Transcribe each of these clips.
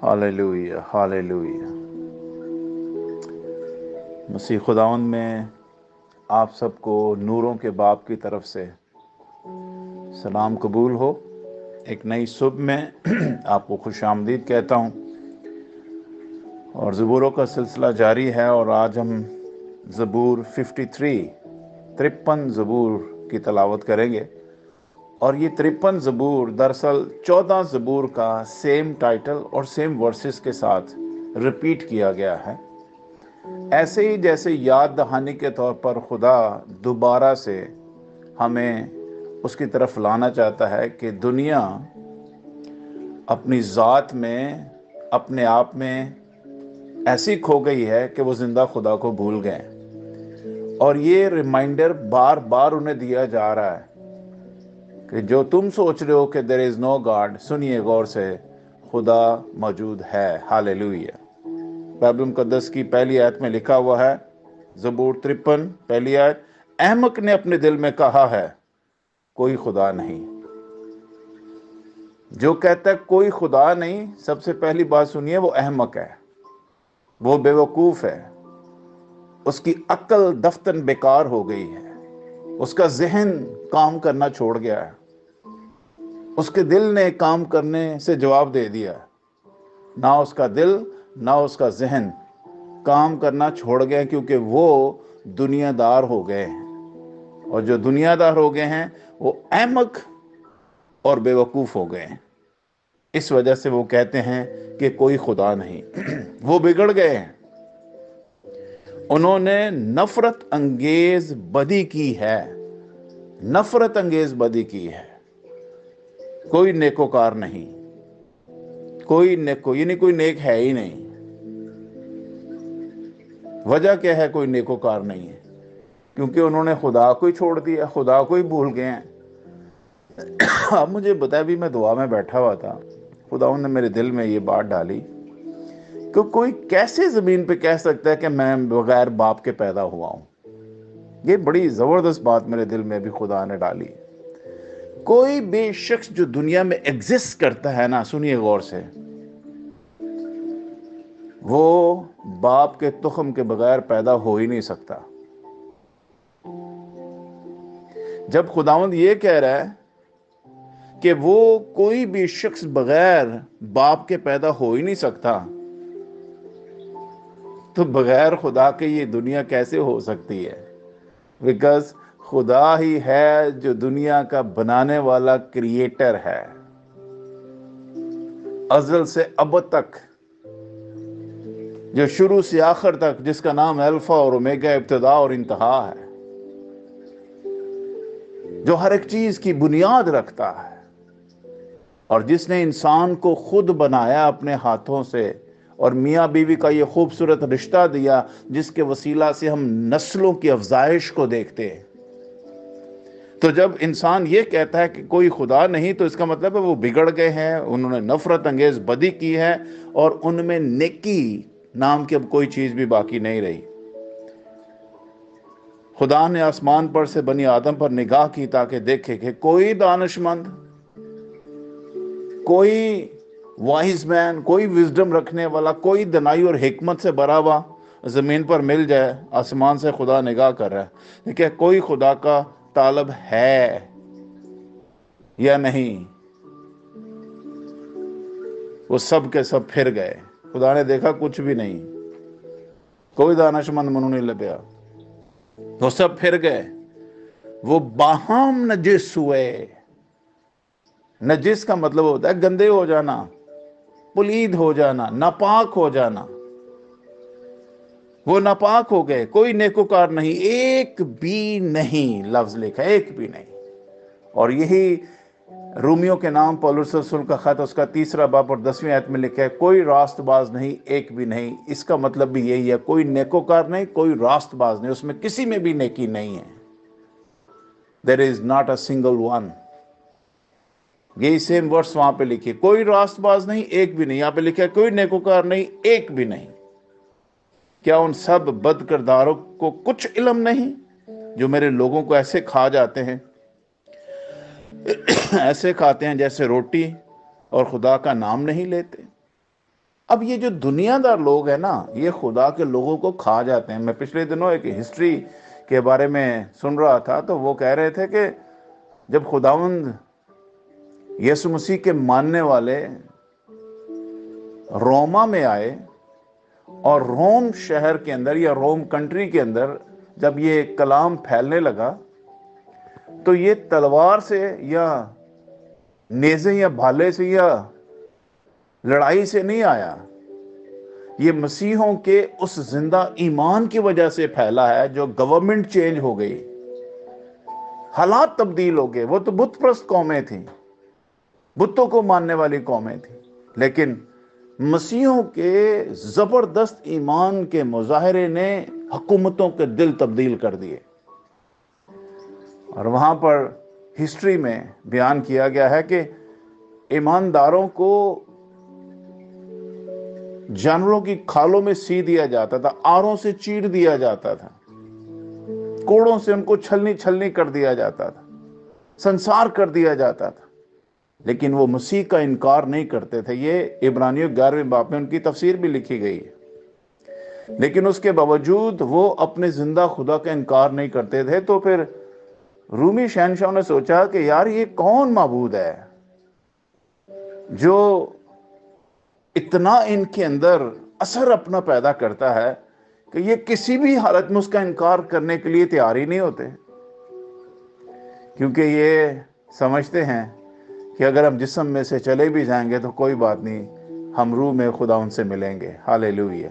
ہاللیلویہ ہاللیلویہ۔ مسیح خداوند میں آپ سب کو نوروں کے باپ کی طرف سے سلام قبول ہو۔ ایک نئی صبح میں آپ کو خوش آمدید کہتا ہوں، اور زبوروں کا سلسلہ جاری ہے، اور آج ہم زبور 53 زبور کی تلاوت کریں گے۔ اور یہ 53 زبور دراصل 14 زبور کا سیم ٹائٹل اور سیم ورسز کے ساتھ ریپیٹ کیا گیا ہے، ایسے ہی جیسے یاد دہانی کے طور پر خدا دوبارہ سے ہمیں اس کی طرف لانا چاہتا ہے کہ دنیا اپنی ذات میں اپنے آپ میں ایسی کھو گئی ہے کہ وہ زندہ خدا کو بھول گئے، اور یہ ریمائنڈر بار بار انہیں دیا جا رہا ہے کہ جو تم سوچ رہے ہو کہ there is no God، سنیے غور سے، خدا موجود ہے۔ ہاللیلویہ۔ بائبل مقدس کی پہلی آیت میں لکھا ہوا ہے، زبور 53 پہلی آیت، احمق نے اپنے دل میں کہا ہے کوئی خدا نہیں۔ جو کہتا ہے کوئی خدا نہیں، سب سے پہلی بات سنیے، وہ احمق ہے، وہ بے وقوف ہے، اس کی عقل دفتن بیکار ہو گئی ہے، اس کا ذہن کام کرنا چھوڑ گیا ہے، اس کے دل نے کام کرنے سے جواب دے دیا، نہ اس کا دل نہ اس کا ذہن کام کرنا چھوڑ گئے، کیونکہ وہ دنیا دار ہو گئے ہیں، اور جو دنیا دار ہو گئے ہیں وہ احمق اور بے وقوف ہو گئے ہیں۔ اس وجہ سے وہ کہتے ہیں کہ کوئی خدا نہیں۔ وہ بگڑ گئے ہیں، انہوں نے نفرت انگیز بدی کی ہے، نفرت انگیز بدی کی ہے۔ کوئی نیکوکار نہیں، یعنی کوئی نیک ہے ہی نہیں۔ وجہ کیا ہے کوئی نیکوکار نہیں ہے؟ کیونکہ انہوں نے خدا کو ہی چھوڑ دیا، خدا کو ہی بھول گئے ہیں۔ اب مجھے بتایا، بھی میں دعا میں بیٹھا ہوا تھا، خداوند نے میرے دل میں یہ بات ڈالی کہ کوئی کیسے زمین پہ کہہ سکتا ہے کہ میں بغیر باپ کے پیدا ہوا ہوں۔ یہ بڑی زبردست بات میرے دل میں بھی خدا نے ڈالی۔ کوئی بھی شخص جو دنیا میں ایگزسٹ کرتا ہے نا، سنیے غور سے، وہ باپ کے تخم کے بغیر پیدا ہو ہی نہیں سکتا۔ جب خداوند یہ کہہ رہا ہے کہ وہ کوئی بھی شخص بغیر باپ کے پیدا ہو ہی نہیں سکتا، تو بغیر خدا کے یہ دنیا کیسے ہو سکتی ہے؟ بیکاز خدا ہی ہے جو دنیا کا بنانے والا کریٹر ہے، ازل سے ابد تک، جو شروع سے آخر تک، جس کا نام الفا اور اومیگا، ابتدا اور انتہا ہے، جو ہر ایک چیز کی بنیاد رکھتا ہے، اور جس نے انسان کو خود بنایا اپنے ہاتھوں سے، اور میاں بیوی کا یہ خوبصورت رشتہ دیا جس کے وسیلہ سے ہم نسلوں کی افزائش کو دیکھتے ہیں۔ تو جب انسان یہ کہتا ہے کہ کوئی خدا نہیں، تو اس کا مطلب ہے وہ بگڑ گئے ہیں، انہوں نے نفرت انگیز بدی کی ہے، اور ان میں نیکی نام کی اب کوئی چیز بھی باقی نہیں رہی۔ خدا نے آسمان پر سے بنی آدم پر نگاہ کی تاکہ دیکھے کہ کوئی دانش مند، کوئی وائز مین، کوئی وزڈم رکھنے والا، کوئی دنائی اور حکمت سے بھرا ہوا زمین پر مل جائے۔ آسمان سے خدا نگاہ کر رہا ہے کہ کوئی خدا کا طالب ہے یا نہیں۔ وہ سب کے سب پھر گئے، خدا نے دیکھا کچھ بھی نہیں، کوئی دانش مند منو نہیں لبیا، وہ سب پھر گئے، وہ باہم نجس ہوئے۔ نجس کا مطلب ہوتا ہے گندے ہو جانا، پلید ہو جانا، ناپاک ہو جانا۔ وہ ناپاک ہو گئے، کوئی نیکوکار نہیں، ایک بھی نہیں، لفظ لکھا ہے ایک بھی نہیں۔ اور یہی رومیوں کے نام پولس رسول کا خط، اس کا 3 باب اور 10ویں آیت میں لکھا ہے، کوئی راست باز نہیں، ایک بھی نہیں۔ اس کا مطلب بھی یہی ہے، کوئی نیکوکار نہیں، کوئی راست باز نہیں، اس میں کسی میں بھی نیکی نہیں ہے۔ There is not a single one۔ یہی سیم ورس وہاں پہ لکھی، کوئی راست باز نہیں، ایک بھی نہیں۔ یہاں پہ لکھا ہے کوئی نیکوکار نہیں، ایک بھی نہیں۔ کیا ان سب بد کرداروں کو کچھ علم نہیں جو میرے لوگوں کو ایسے کھا جاتے ہیں، ایسے کھاتے ہیں جیسے روٹی، اور خدا کا نام نہیں لیتے؟ اب یہ جو دنیا دار لوگ ہیں نا، یہ خدا کے لوگوں کو کھا جاتے ہیں. میں پچھلے دنوں ایک ہسٹری کے بارے میں سن رہا تھا، تو وہ کہہ رہے تھے کہ جب خداوند یسوع مسیح کے ماننے والے روما میں آئے اور روم شہر کے اندر یا روم کنٹری کے اندر جب یہ کلام پھیلنے لگا، تو یہ تلوار سے یا نیزے یا بھالے سے یا لڑائی سے نہیں آیا. یہ مسیحوں کے اس زندہ ایمان کی وجہ سے پھیلا ہے. جو گورنمنٹ چینج ہو گئی، حالات تبدیل ہو گئے. وہ تو بت پرست قومیں تھیں، بتوں کو ماننے والی قومیں تھیں، لیکن مسیحوں کے زبردست ایمان کے مظاہرے نے حکومتوں کے دل تبدیل کر دیے. اور وہاں پر ہسٹری میں بیان کیا گیا ہے کہ ایمانداروں کو جانوروں کی کھالوں میں سی دیا جاتا تھا، آروں سے چیر دیا جاتا تھا، کوڑوں سے ان کو چھلنی چھلنی کر دیا جاتا تھا، سنسار کر دیا جاتا تھا. لیکن وہ مسیح کا انکار نہیں کرتے تھے. یہ عبرانیوں 11ویں باب میں ان کی تفسیر بھی لکھی گئی ہے. لیکن اس کے باوجود وہ اپنے زندہ خدا کا انکار نہیں کرتے تھے. تو پھر رومی شہنشاہوں نے سوچا کہ یار یہ کون معبود ہے جو اتنا ان کے اندر اثر اپنا پیدا کرتا ہے کہ یہ کسی بھی حالت میں اس کا انکار کرنے کے لیے تیار ہی نہیں ہوتے، کیونکہ یہ سمجھتے ہیں کہ اگر ہم جسم میں سے چلے بھی جائیں گے تو کوئی بات نہیں، ہم روح میں خدا ان سے ملیں گے. ہاللیلویہ.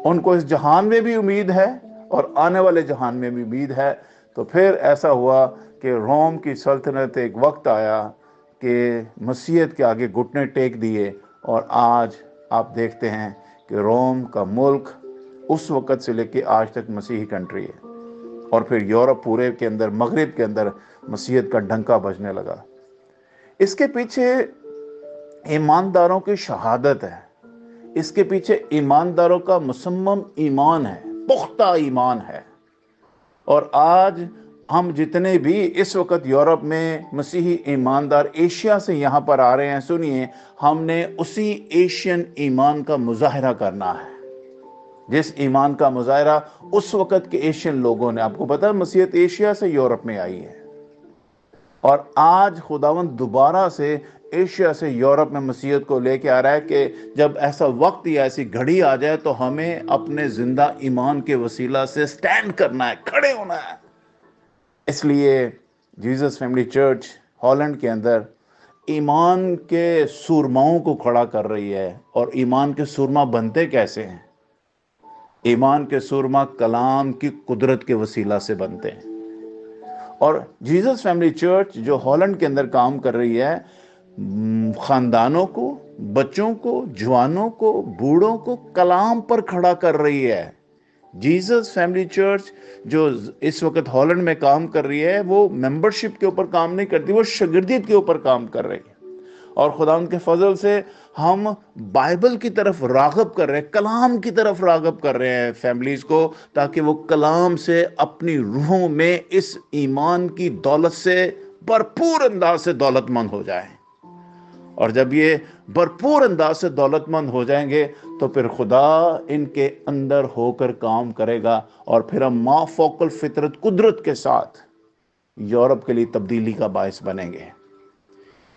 ان کو اس جہان میں بھی امید ہے اور آنے والے جہان میں بھی امید ہے. تو پھر ایسا ہوا کہ روم کی سلطنت ایک وقت آیا کہ مسیحیت کے آگے گھٹنے ٹیک دیے، اور آج آپ دیکھتے ہیں کہ روم کا ملک اس وقت سے لے کے آج تک مسیحی کنٹری ہے. اور پھر یورپ پورے کے اندر، مغرب کے اندر مسیحیت کا ڈنکا بجنے لگا. اس کے پیچھے ایمانداروں کی شہادت ہے، اس کے پیچھے ایمانداروں کا مصمم ایمان ہے، پختہ ایمان ہے. اور آج ہم جتنے بھی اس وقت یورپ میں مسیحی ایماندار ایشیا سے یہاں پر آ رہے ہیں، سنیے، ہم نے اسی ایشین ایمان کا مظاہرہ کرنا ہے، جس ایمان کا مظاہرہ اس وقت کے ایشین لوگوں نے. آپ کو پتا ہے مسیحیت ایشیا سے یورپ میں آئی ہے، اور آج خداوند دوبارہ سے ایشیا سے یورپ میں مسیحیت کو لے کے آ رہا ہے کہ جب ایسا وقت یا ایسی گھڑی آ جائے تو ہمیں اپنے زندہ ایمان کے وسیلہ سے سٹینڈ کرنا ہے، کھڑے ہونا ہے. اس لیے جیزس فیملی چرچ ہالینڈ کے اندر ایمان کے سورماؤں کو کھڑا کر رہی ہے. اور ایمان کے سورما بنتے کیسے ہیں؟ ایمان کے سورما کلام کی قدرت کے وسیلہ سے بنتے ہیں. اور جیزس فیملی چرچ جو ہالینڈ کے اندر کام کر رہی ہے، خاندانوں کو، بچوں کو، جوانوں کو، بوڑھوں کو کلام پر کھڑا کر رہی ہے. جیزس فیملی چرچ جو اس وقت ہالینڈ میں کام کر رہی ہے، وہ ممبرشپ کے اوپر کام نہیں کرتی، وہ شاگردیت کے اوپر کام کر رہی ہے. اور خداوند کے فضل سے ہم بائبل کی طرف راغب کر رہے ہیں، کلام کی طرف راغب کر رہے ہیں فیملیز کو، تاکہ وہ کلام سے اپنی روحوں میں اس ایمان کی دولت سے بھرپور انداز سے دولت مند ہو جائیں. اور جب یہ بھرپور انداز سے دولت مند ہو جائیں گے تو پھر خدا ان کے اندر ہو کر کام کرے گا، اور پھر ہم ما فوق الفطرت قدرت کے ساتھ یورپ کے لیے تبدیلی کا باعث بنیں گے.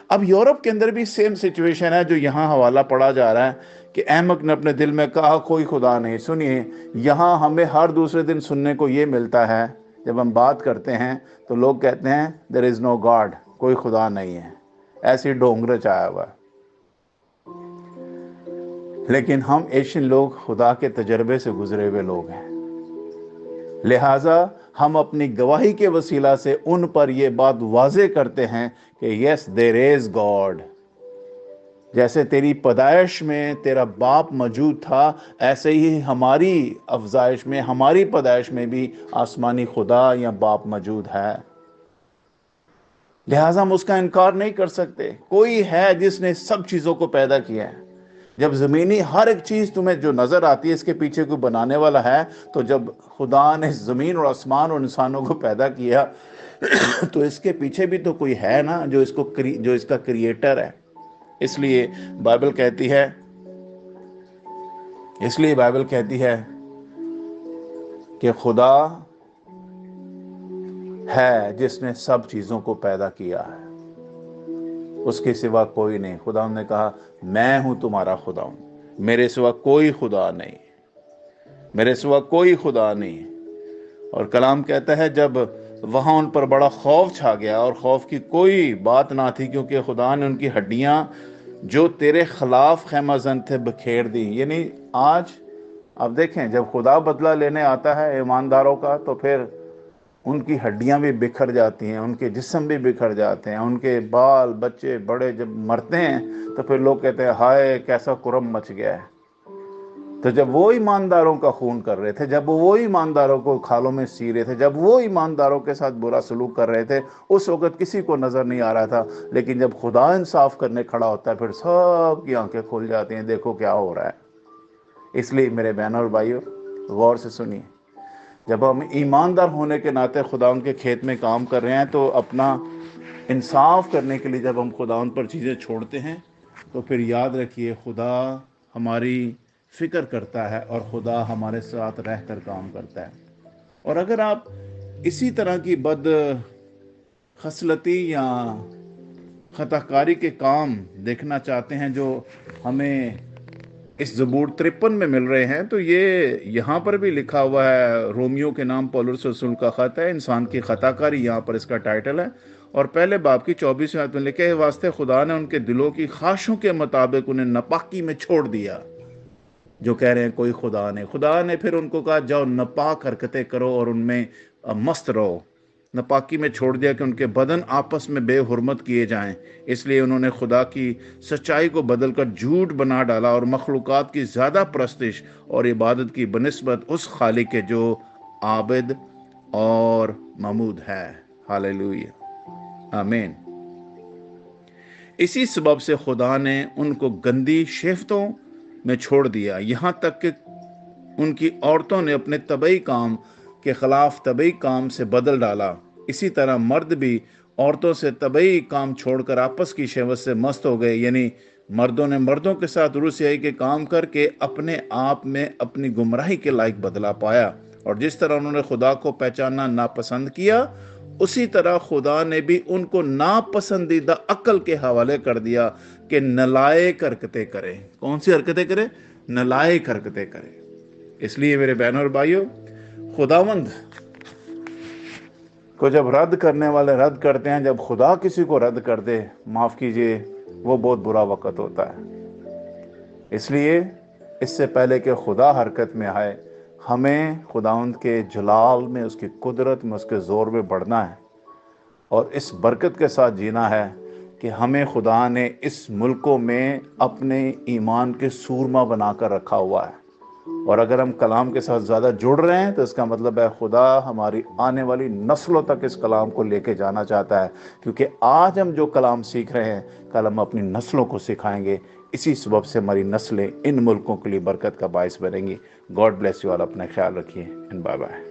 اب یورپ کے اندر بھی سیم سچویشن ہے جو یہاں حوالہ پڑا جا رہا ہے کہ احمق نے اپنے دل میں کہا کوئی خدا نہیں. سنیے، یہاں ہمیں ہر دوسرے دن سننے کو یہ ملتا ہے، جب ہم بات کرتے ہیں تو لوگ کہتے ہیں there is no God، کوئی خدا نہیں ہے، ایسی ڈونگرچ آیا ہوا ہے. لیکن ہم ایشین لوگ خدا کے تجربے سے گزرے ہوئے لوگ ہیں، لہٰذا ہم اپنی گواہی کے وسیلہ سے ان پر یہ بات واضح کرتے ہیں کہ یس دیر از گاڈ. جیسے تیری پیدائش میں تیرا باپ موجود تھا، ایسے ہی ہماری افزائش میں، ہماری پیدائش میں بھی آسمانی خدا یا باپ موجود ہے. لہٰذا ہم اس کا انکار نہیں کر سکتے. کوئی ہے جس نے سب چیزوں کو پیدا کیا ہے. جب زمینی ہر ایک چیز تمہیں جو نظر آتی ہے اس کے پیچھے کوئی بنانے والا ہے، تو جب خدا نے زمین اور آسمان اور انسانوں کو پیدا کیا تو اس کے پیچھے بھی تو کوئی ہے نا جو اس کا کریٹر ہے. اس لیے بائبل کہتی ہے اس لیے بائبل کہتی ہے کہ خدا ہے جس نے سب چیزوں کو پیدا کیا ہے، اس کے سوا کوئی نہیں۔ خدا نے کہا میں ہوں تمہارا خدا ہوں، میرے سوا کوئی خدا نہیں، میرے سوا کوئی خدا نہیں۔ اور کلام کہتا ہے جب وہاں ان پر بڑا خوف چھا گیا اور خوف کی کوئی بات نہ تھی، کیونکہ خدا نے ان کی ہڈیاں جو تیرے خلاف خیمہ زن تھے بکھیر دی۔ یعنی آج آپ دیکھیں جب خدا بدلہ لینے آتا ہے ایمانداروں کا تو پھر ان کی ہڈیاں بھی بکھر جاتی ہیں، ان کے جسم بھی بکھر جاتے ہیں، ان کے بال بچے بڑے جب مرتے ہیں تو پھر لوگ کہتے ہیں ہائے کیسا کرم مچ گیا ہے۔ تو جب وہ ایمانداروں کا خون کر رہے تھے، جب وہ ایمانداروں کو کھالوں میں سی رہے تھے، جب وہ ایمانداروں کے ساتھ برا سلوک کر رہے تھے، اس وقت کسی کو نظر نہیں آ رہا تھا، لیکن جب خدا انصاف کرنے کھڑا ہوتا ہے پھر سب کی آنکھیں کھل جاتی ہیں، دیکھو کیا ہو رہا ہے۔ اس لیے میرے بہنوں اور بھائیوں غور سے سنیے، جب ہم ایماندار ہونے کے ناطے خدا ان کے کھیت میں کام کر رہے ہیں تو اپنا انصاف کرنے کے لیے جب ہم خدا ان پر چیزیں چھوڑتے ہیں تو پھر یاد رکھیے خدا ہماری فکر کرتا ہے اور خدا ہمارے ساتھ رہ کر کام کرتا ہے۔ اور اگر آپ اسی طرح کی بد خصلتی یا خطا کاری کے کام دیکھنا چاہتے ہیں جو ہمیں اس زبور 53 میں مل رہے ہیں، تو یہ یہاں پر بھی لکھا ہوا ہے، رومیو کے نام پولس رسول کا خط ہے، انسان کی خطا کاری یہاں پر اس کا ٹائٹل ہے، اور پہلے باب کی 24ویں آیت میں لکھے ہے واسطے خدا نے ان کے دلوں کی خواہشوں کے مطابق انہیں ناپاکی میں چھوڑ دیا۔ جو کہہ رہے ہیں کوئی خدا نہیں، خدا نے پھر ان کو کہا جاؤ ناپاک حرکتیں کرو اور ان میں مست رہو۔ ناپاکی میں چھوڑ دیا کہ ان کے بدن آپس میں بے حرمت کیے جائیں، اس لیے انہوں نے خدا کی سچائی کو بدل کر جھوٹ بنا ڈالا اور مخلوقات کی زیادہ پرستش اور عبادت کی بنسبت اس خالق کے جو عابد اور معبود ہے۔ ہاللیلویہ، آمین۔ اسی سبب سے خدا نے ان کو گندی شیفتوں میں چھوڑ دیا، یہاں تک کہ ان کی عورتوں نے اپنے طبعی کام کے خلاف طبعی کام سے بدل ڈالا۔ اسی طرح مرد بھی عورتوں سے طبعی کام چھوڑ کر آپس کی شہوت سے مست ہو گئے، یعنی مردوں نے مردوں کے ساتھ روسیائی کے کام کر کے اپنے آپ میں اپنی گمراہی کے لائق بدلا پایا، اور جس طرح انہوں نے خدا کو پہچاننا ناپسند کیا، اسی طرح خدا نے بھی ان کو ناپسندیدہ عقل کے حوالے کر دیا کہ نالائق حرکتیں کرے۔ کون سی حرکتیں کرے؟ نالائق حرکتیں کرے۔ اس لیے میرے بہنوں اور بھائیوں، خداوند کو جب رد کرنے والے رد کرتے ہیں، جب خدا کسی کو رد کر دے، معاف کیجئے، وہ بہت برا وقت ہوتا ہے۔ اس لیے اس سے پہلے کہ خدا حرکت میں آئے، ہمیں خداوند کے جلال میں، اس کی قدرت میں، اس کے زور میں بڑھنا ہے اور اس برکت کے ساتھ جینا ہے کہ ہمیں خدا نے اس ملکوں میں اپنے ایمان کے سورما بنا کر رکھا ہوا ہے، اور اگر ہم کلام کے ساتھ زیادہ جڑ رہے ہیں تو اس کا مطلب ہے خدا ہماری آنے والی نسلوں تک اس کلام کو لے کے جانا چاہتا ہے، کیونکہ آج ہم جو کلام سیکھ رہے ہیں کل ہم اپنی نسلوں کو سکھائیں گے۔ اسی سبب سے ہماری نسلیں ان ملکوں کے لیے برکت کا باعث بنیں گی۔ گاڈ بلیس یو آل، اپنا خیال رکھیے، اینڈ بائے بائے۔